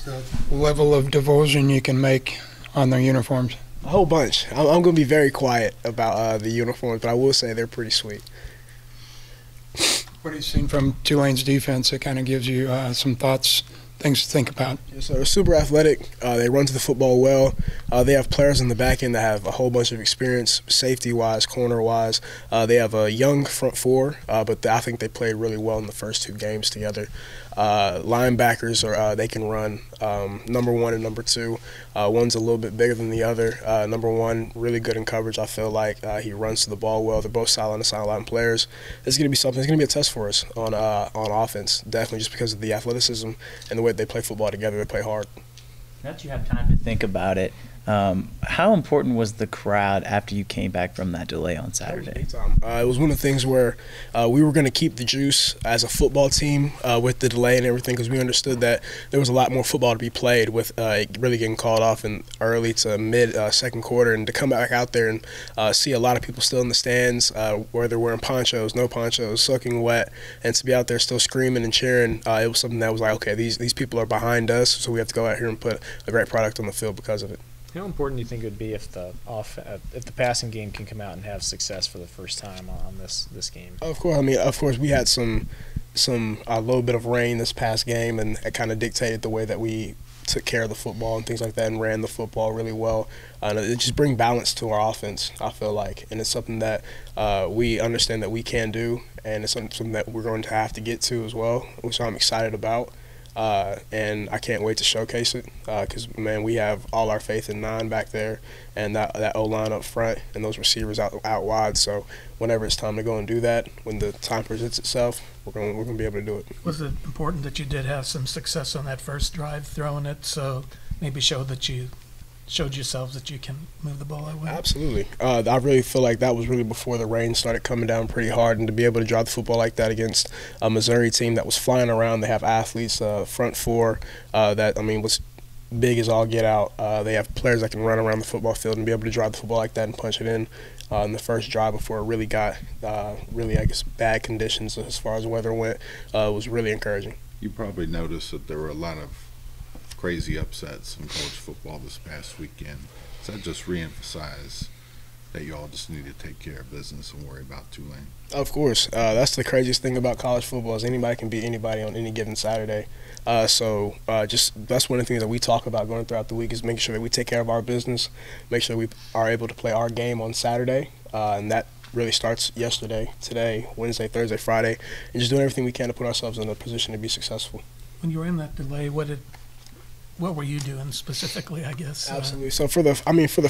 the level of devotion you can make on their uniforms? A whole bunch. I'm going to be very quiet about the uniforms, but I will say they're pretty sweet. What have you seen from Tulane's defense that kind of gives you some thoughts, things to think about? So they're super athletic. They run to the football well. They have players in the back end that have a whole bunch of experience, safety-wise, corner-wise. They have a young front four, but I think they played really well in the first two games together. Linebackers, they can run. Number one and number two. One's a little bit bigger than the other. Number one, really good in coverage. I feel like he runs to the ball well. They're both solid and sideline players. It's going to be something. It's going to be a test for us on offense, definitely, just because of the athleticism and the way they play football together. They play hard. Now that you have time to think about it, how important was the crowd after you came back from that delay on Saturday? It was one of the things where we were going to keep the juice as a football team with the delay and everything, because we understood that there was a lot more football to be played with it really getting called off in early to mid second quarter, and to come back out there and see a lot of people still in the stands, where they're wearing ponchos, no ponchos, soaking wet, and to be out there still screaming and cheering, it was something that was like, okay, these people are behind us, so we have to go out here and put a great product on the field because of it. How important do you think it would be if the passing game can come out and have success for the first time on this game? Of course, of course, we had a little bit of rain this past game, and it kind of dictated the way that we took care of the football and things like that, and ran the football really well. It just brings balance to our offense, I feel like, and it's something that we understand that we can do, and it's something that we're going to have to get to as well, which I'm excited about. And I can't wait to showcase it because, man, we have all our faith in 9 back there, and that O-line up front and those receivers out wide. So whenever it's time to go and do that, when the time presents itself, we're going to be able to do it. Was it important that you did have some success on that first drive throwing it, so maybe showed yourselves that you can move the ball that way? Absolutely. I really feel like that was really before the rain started coming down pretty hard, and to be able to drive the football like that against a Missouri team that was flying around. They have athletes, front four, that, was big as all get out. They have players that can run around the football field, and be able to drive the football like that and punch it in the first drive before it really got bad conditions as far as weather went was really encouraging. You probably noticed that there were a lot of crazy upsets in college football this past weekend. Does that just reemphasize that you all just need to take care of business and worry about Tulane? Of course. That's the craziest thing about college football is anybody can beat anybody on any given Saturday. So that's one of the things that we talk about going throughout the week is making sure that we take care of our business, make sure we are able to play our game on Saturday, and that really starts yesterday, today, Wednesday, Thursday, Friday, and just doing everything we can to put ourselves in a position to be successful. When you were in that delay, what were you doing specifically, I guess? Absolutely. So for the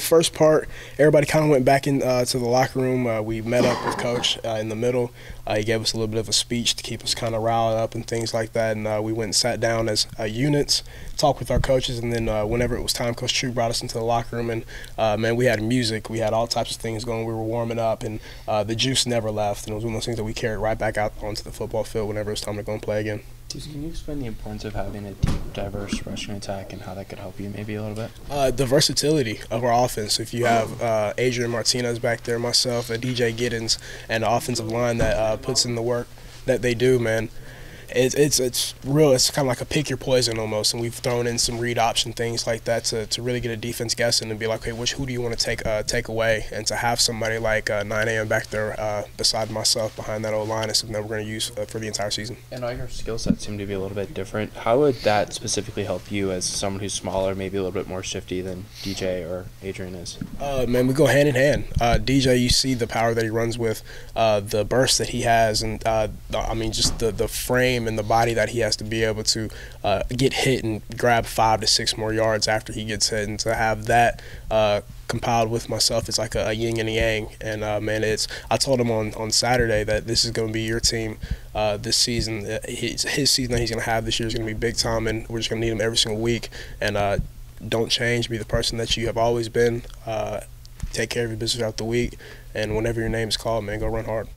first part, everybody kind of went back in to the locker room. We met up with Coach in the middle. He gave us a little bit of a speech to keep us kind of riled up and things like that. And we went and sat down as units, talked with our coaches, and then whenever it was time, Coach True brought us into the locker room. And, man, we had music. We had all types of things going. We were warming up, and the juice never left. And it was one of those things that we carried right back out onto the football field whenever it was time to go and play again. Can you explain the importance of having a deep, diverse rushing attack and how that could help you maybe a little bit? The versatility of our offense. If you have Adrian Martinez back there, myself, DJ Giddens, and the offensive line that puts in the work that they do, man, it's real. It's kind of like a pick your poison almost, and we've thrown in some read option things like that to really get a defense guessing and be like, okay, who do you want to take away? And to have somebody like 9 a.m. back there beside myself behind that O-line is something that we're going to use for the entire season. And all your skill sets seem to be a little bit different. How would that specifically help you as someone who's smaller, maybe a little bit more shifty than DJ or Adrian is? Man, we go hand in hand. DJ, you see the power that he runs with, the burst that he has, and just the frame and the body that he has to be able to get hit and grab 5 to 6 more yards after he gets hit, and to have that compiled with myself, it's like a yin and a yang. And man, I told him on Saturday that this is going to be your team this season. His season that he's going to have this year is going to be big time, and we're just going to need him every single week. And don't change, be the person that you have always been. Take care of your business throughout the week, and whenever your name is called, man, go run hard.